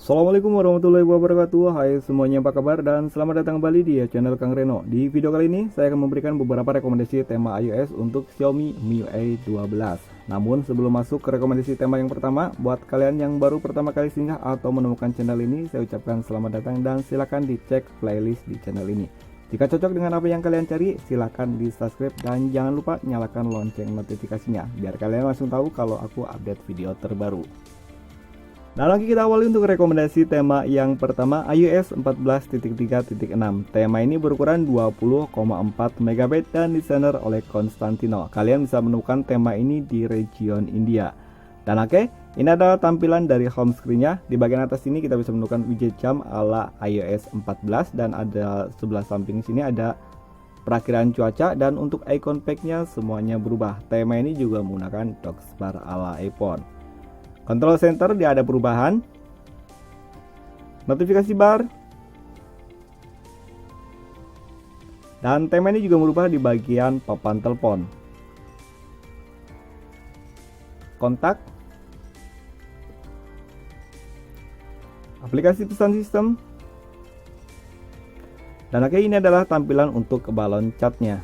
Assalamualaikum warahmatullahi wabarakatuh. Hai semuanya, apa kabar dan selamat datang kembali di channel Kang Reno. Di video kali ini saya akan memberikan beberapa rekomendasi tema iOS untuk Xiaomi MIUI 12. Namun sebelum masuk ke rekomendasi tema yang pertama, buat kalian yang baru pertama kali singgah atau menemukan channel ini, saya ucapkan selamat datang dan silakan dicek playlist di channel ini. Jika cocok dengan apa yang kalian cari, silakan di subscribe dan jangan lupa nyalakan lonceng notifikasinya biar kalian langsung tahu kalau aku update video terbaru. Nah, lagi kita awali untuk rekomendasi tema yang pertama, iOS 14.3.6. Tema ini berukuran 20,4 MB dan desainer oleh Constantino. Kalian bisa menemukan tema ini di region India. Dan oke, ini adalah tampilan dari home screen-nya. Di bagian atas ini kita bisa menemukan widget jam ala iOS 14 dan ada sebelah samping sini ada perakiraan cuaca, dan untuk icon pack-nya semuanya berubah. Tema ini juga menggunakan dockbar ala iPhone. Control center dia ada perubahan. Notifikasi bar. Dan tema ini juga berubah di bagian papan telepon. Kontak. Aplikasi pesan sistem. Dan oke, ini adalah tampilan untuk balon catnya.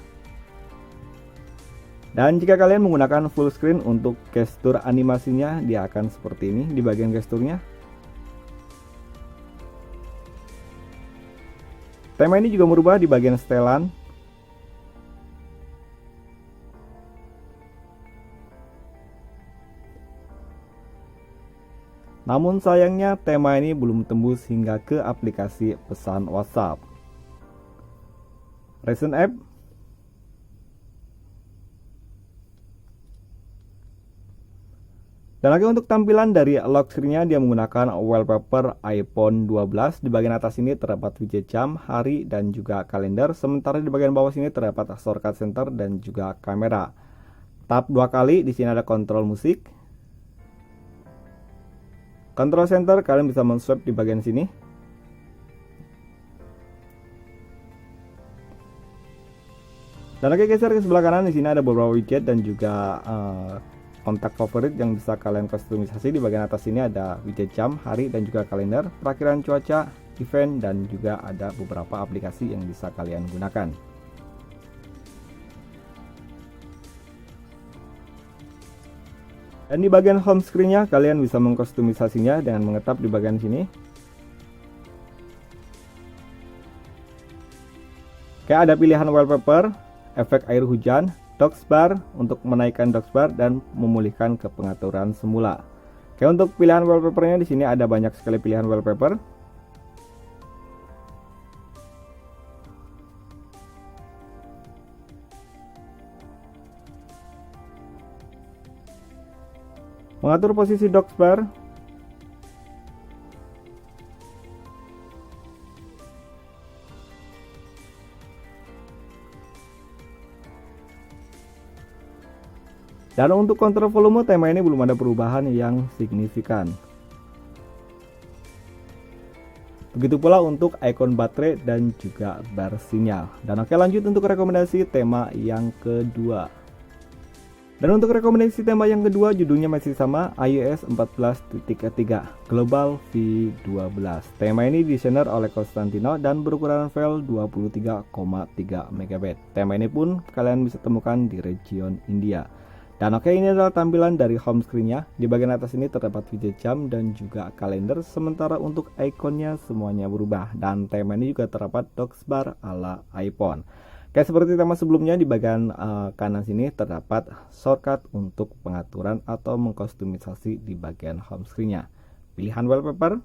Dan jika kalian menggunakan full screen, untuk gestur animasinya dia akan seperti ini di bagian gesturnya. Tema ini juga merubah di bagian setelan. Namun sayangnya tema ini belum tembus hingga ke aplikasi pesan WhatsApp. Recent App. Dan lagi untuk tampilan dari lock screen-nya, dia menggunakan wallpaper iPhone 12. Di bagian atas ini terdapat widget jam, hari, dan juga kalender. Sementara di bagian bawah sini terdapat shortcut center dan juga kamera. Tap dua kali, di sini ada kontrol musik. Control center kalian bisa men-swipe di bagian sini. Dan lagi geser ke sebelah kanan, di sini ada beberapa widget dan juga kontak favorit yang bisa kalian kustomisasi. Di bagian atas ini ada widget jam, hari, dan juga kalender, perakiraan cuaca, event, dan juga ada beberapa aplikasi yang bisa kalian gunakan. Dan di bagian home screen-nya kalian bisa mengkustomisasinya dengan mengetap di bagian sini. Kayak ada pilihan wallpaper, efek air hujan, dockbar untuk menaikkan dockbar dan memulihkan ke pengaturan semula. Oke, untuk pilihan wallpapernya di sini ada banyak sekali pilihan wallpaper. Mengatur posisi dockbar. Dan untuk kontrol volume, tema ini belum ada perubahan yang signifikan. Begitu pula untuk icon baterai dan juga bar sinyal. Dan oke, lanjut untuk rekomendasi tema yang kedua. Dan untuk rekomendasi tema yang kedua, judulnya masih sama, iOS 14.3 Global V12. Tema ini desainer oleh Constantino dan berukuran file 23,3 MB. Tema ini pun kalian bisa temukan di region India. Dan oke, ini adalah tampilan dari home screen-nya. Di bagian atas ini terdapat widget jam dan juga kalender. Sementara untuk ikonnya semuanya berubah. Dan tema ini juga terdapat dockbar ala iPhone. Kayak seperti tema sebelumnya, di bagian kanan sini terdapat shortcut untuk pengaturan atau mengkustomisasi di bagian home screen-nya. Pilihan wallpaper.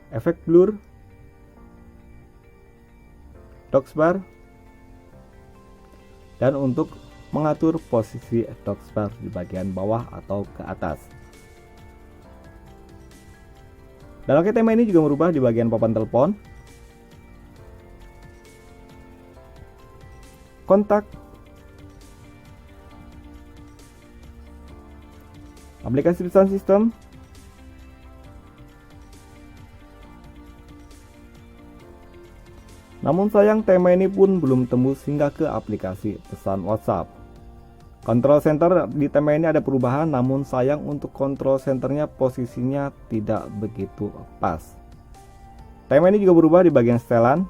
Efek blur, dockbar, dan untuk mengatur posisi dockbar di bagian bawah atau ke atas. Dan oke, tema ini juga merubah di bagian papan telepon, kontak, aplikasi pesan sistem, Namun sayang tema ini pun belum tembus hingga ke aplikasi pesan WhatsApp. Control center di tema ini ada perubahan, namun sayang untuk control centernya posisinya tidak begitu pas. Tema ini juga berubah di bagian setelan.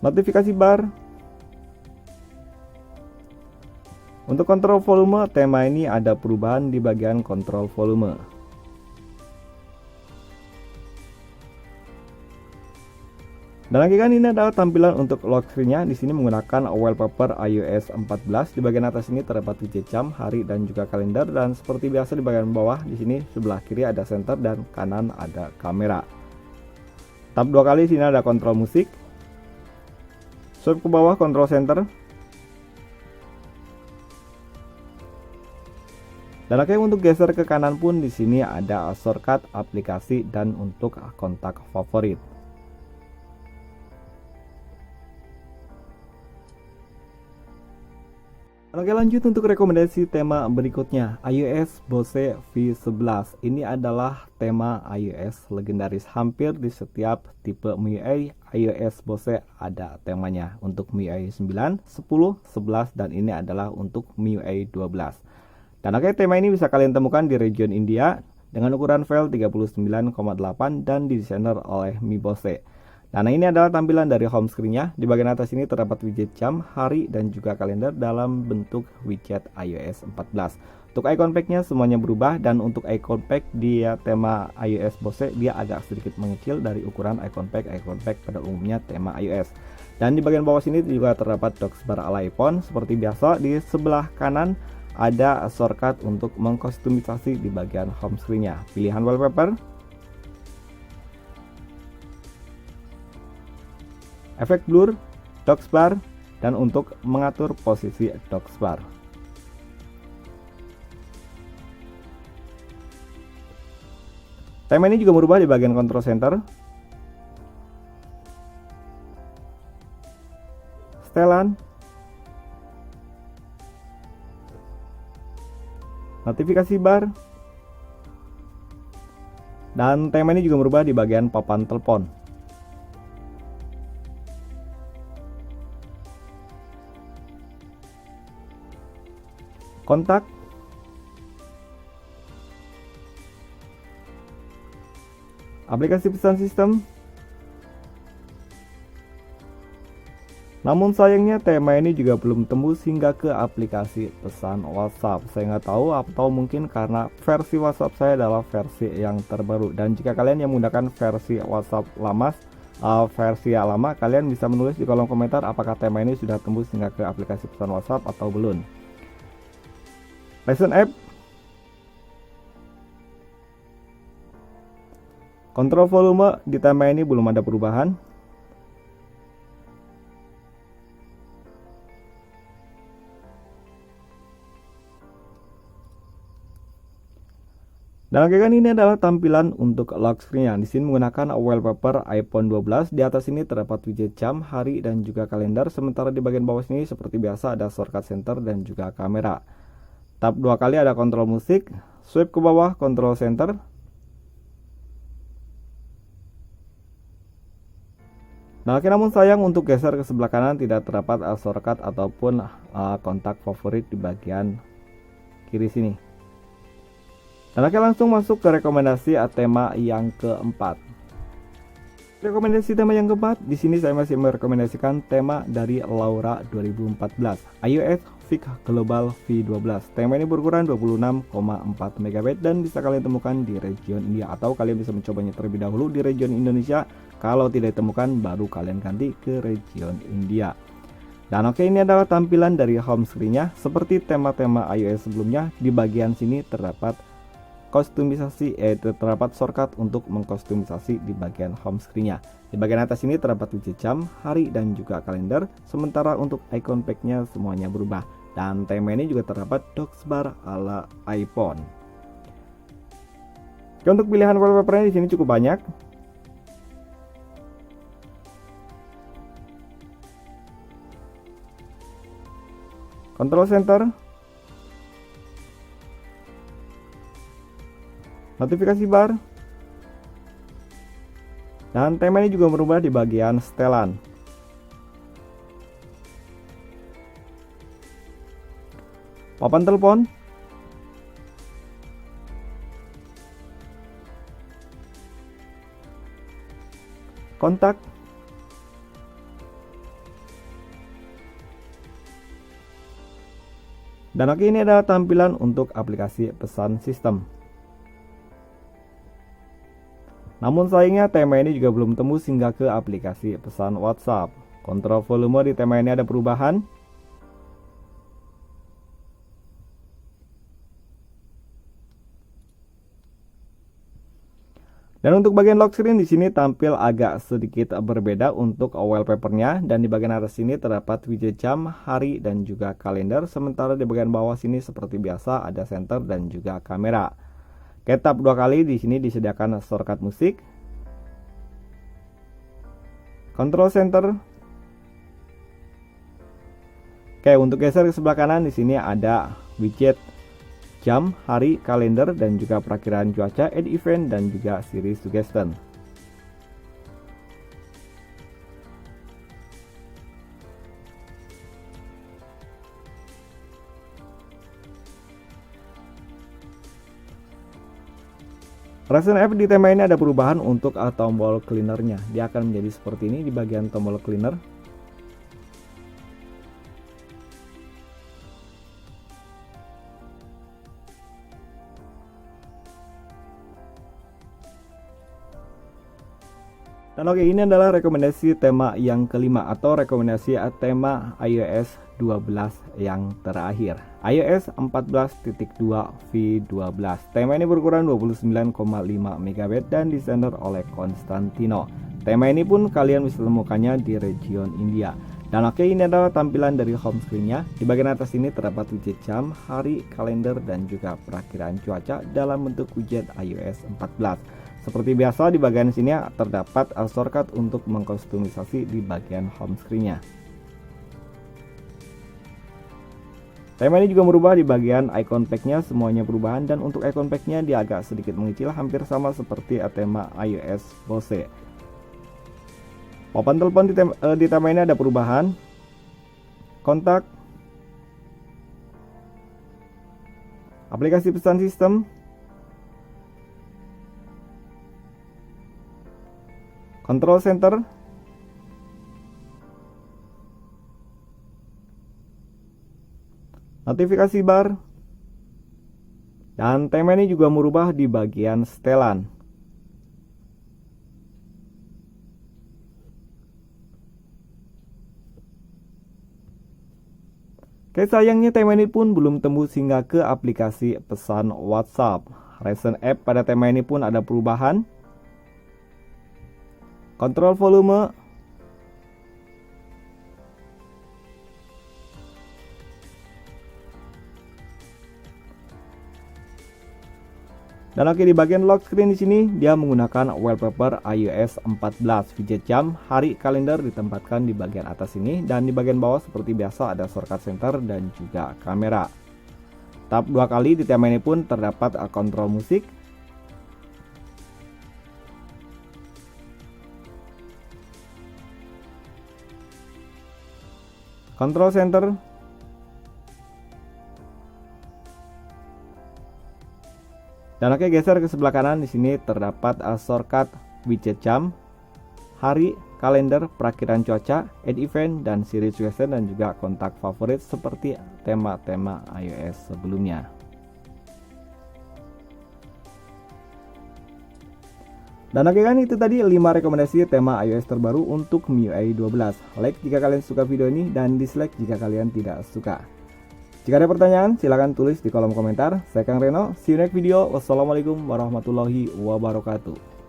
Notifikasi bar. Untuk kontrol volume, tema ini ada perubahan di bagian kontrol volume. Dan lagi kan ini adalah tampilan untuk lock screen-nya. Di sini menggunakan wallpaper iOS 14. Di bagian atas ini terdapat widget jam, hari dan juga kalender, dan seperti biasa di bagian bawah di sini sebelah kiri ada center dan kanan ada kamera. Tap dua kali sini ada kontrol musik. Swipe ke bawah kontrol center. Dan oke, untuk geser ke kanan pun di sini ada shortcut aplikasi dan untuk kontak favorit. Oke, lanjut untuk rekomendasi tema berikutnya, iOS Bose V11. Ini adalah tema iOS legendaris, hampir di setiap tipe MIUI iOS Bose ada temanya. Untuk MIUI 9, 10, 11 dan ini adalah untuk MIUI 12. Dan oke, tema ini bisa kalian temukan di region India dengan ukuran file 39,8 dan didesainer oleh Mi Bose. Nah, ini adalah tampilan dari home screen-nya. Di bagian atas ini terdapat widget jam, hari, dan juga kalender dalam bentuk widget iOS 14. Untuk icon pack-nya semuanya berubah, dan untuk icon pack dia tema iOS Bose dia agak sedikit mengecil dari ukuran icon pack pada umumnya tema iOS. Dan di bagian bawah sini juga terdapat docksbar ala iPhone. Seperti biasa, di sebelah kanan ada shortcut untuk mengkustomisasi di bagian home screen-nya. Pilihan wallpaper, efek blur, docksbar, dan untuk mengatur posisi docksbar. Tema ini juga berubah di bagian control center, setelan, notifikasi bar, dan tema ini juga berubah di bagian papan telepon. Kontak, aplikasi pesan sistem. Namun sayangnya tema ini juga belum tembus hingga ke aplikasi pesan WhatsApp. Saya nggak tahu, atau mungkin karena versi WhatsApp saya adalah versi yang terbaru. Dan jika kalian yang menggunakan versi WhatsApp lama, kalian bisa menulis di kolom komentar apakah tema ini sudah tembus hingga ke aplikasi pesan WhatsApp atau belum. Lesson app, kontrol volume di tema ini belum ada perubahan. Dan oke, kan ini adalah tampilan untuk lock screen-nya. Di sini menggunakan wallpaper iPhone 12. Di atas ini terdapat widget jam, hari, dan juga kalender. Sementara di bagian bawah sini seperti biasa ada shortcut center dan juga kamera. Tap dua kali ada kontrol musik, swipe ke bawah kontrol center. Nah, namun sayang untuk geser ke sebelah kanan tidak terdapat shortcut ataupun kontak favorit di bagian kiri sini. Dan oke, langsung masuk ke rekomendasi tema yang keempat. Rekomendasi tema yang keempat, di sini saya masih merekomendasikan tema dari Laura 2014, iOS Fix Global V12. Tema ini berukuran 26,4 MB dan bisa kalian temukan di region India, atau kalian bisa mencobanya terlebih dahulu di region Indonesia. Kalau tidak ditemukan, baru kalian ganti ke region India. Dan oke, ini adalah tampilan dari home screen-nya. Seperti tema-tema iOS sebelumnya, di bagian sini terdapat kostumisasi, terdapat shortcut untuk mengkostumisasi di bagian home screen-nya. Di bagian atas ini terdapat widget jam, hari, dan juga kalender. Sementara untuk icon pack-nya semuanya berubah. Dan tema ini juga terdapat docksbar ala iPhone. Oke, untuk pilihan wallpaper-nya di sini cukup banyak. Control center, notifikasi bar, Dan tema ini juga berubah di bagian setelan. Papan telepon, kontak, dan oke, ini adalah tampilan untuk aplikasi pesan sistem. Namun sayangnya tema ini juga belum tembus hingga ke aplikasi pesan WhatsApp. Kontrol volume di tema ini ada perubahan. Dan untuk bagian lock screen di sini tampil agak sedikit berbeda untuk wallpapernya, dan di bagian atas sini terdapat widget jam, hari, dan juga kalender. Sementara di bagian bawah sini seperti biasa ada center dan juga kamera. Oke, tap 2 kali di sini disediakan shortcut musik, control center. Oke, untuk geser ke sebelah kanan di sini ada widget jam, hari, kalender, dan juga perakiraan cuaca, add event, dan juga series suggestion. Recent app di tema ini ada perubahan untuk tombol cleanernya. Dia akan menjadi seperti ini di bagian tombol cleaner. Dan oke, ini adalah rekomendasi tema yang kelima atau rekomendasi tema iOS 12 yang terakhir, iOS 14.2 v12. Tema ini berukuran 29,5 MB dan desainer oleh Konstantino. Tema ini pun kalian bisa temukannya di region India. Dan oke, ini adalah tampilan dari home screen-nya. Di bagian atas ini terdapat widget jam, hari, kalender, dan juga perakiraan cuaca dalam bentuk widget iOS 14. Seperti biasa di bagian sini terdapat shortcut untuk mengkustomisasi di bagian home screen-nya. Tema ini juga merubah di bagian icon pack-nya, semuanya perubahan, dan untuk icon pack-nya dia agak sedikit mengecil, hampir sama seperti tema iOS Bose. Papan telepon di tema ini ada perubahan, kontak, aplikasi pesan sistem, control center, notifikasi bar, dan tema ini juga merubah di bagian setelan. Oke, sayangnya tema ini pun belum tembus hingga ke aplikasi pesan WhatsApp. Recent app pada tema ini pun ada perubahan. Kontrol volume, dan oke, di bagian lock screen di sini dia menggunakan wallpaper iOS 14. Widget jam, hari, kalender ditempatkan di bagian atas ini, dan di bagian bawah seperti biasa ada shortcut center dan juga kamera. Tap 2 kali di tema ini pun terdapat kontrol musik, control center, dan oke, geser ke sebelah kanan di sini terdapat shortcut widget jam, hari, kalender, perakiraan cuaca, add event, dan series suggestion, dan juga kontak favorit seperti tema-tema iOS sebelumnya. Dan oke kan, itu tadi 5 rekomendasi tema iOS terbaru untuk MIUI 12. Like jika kalian suka video ini dan dislike jika kalian tidak suka. Jika ada pertanyaan silahkan tulis di kolom komentar. Saya Kang Reno, see you next video. Wassalamualaikum warahmatullahi wabarakatuh.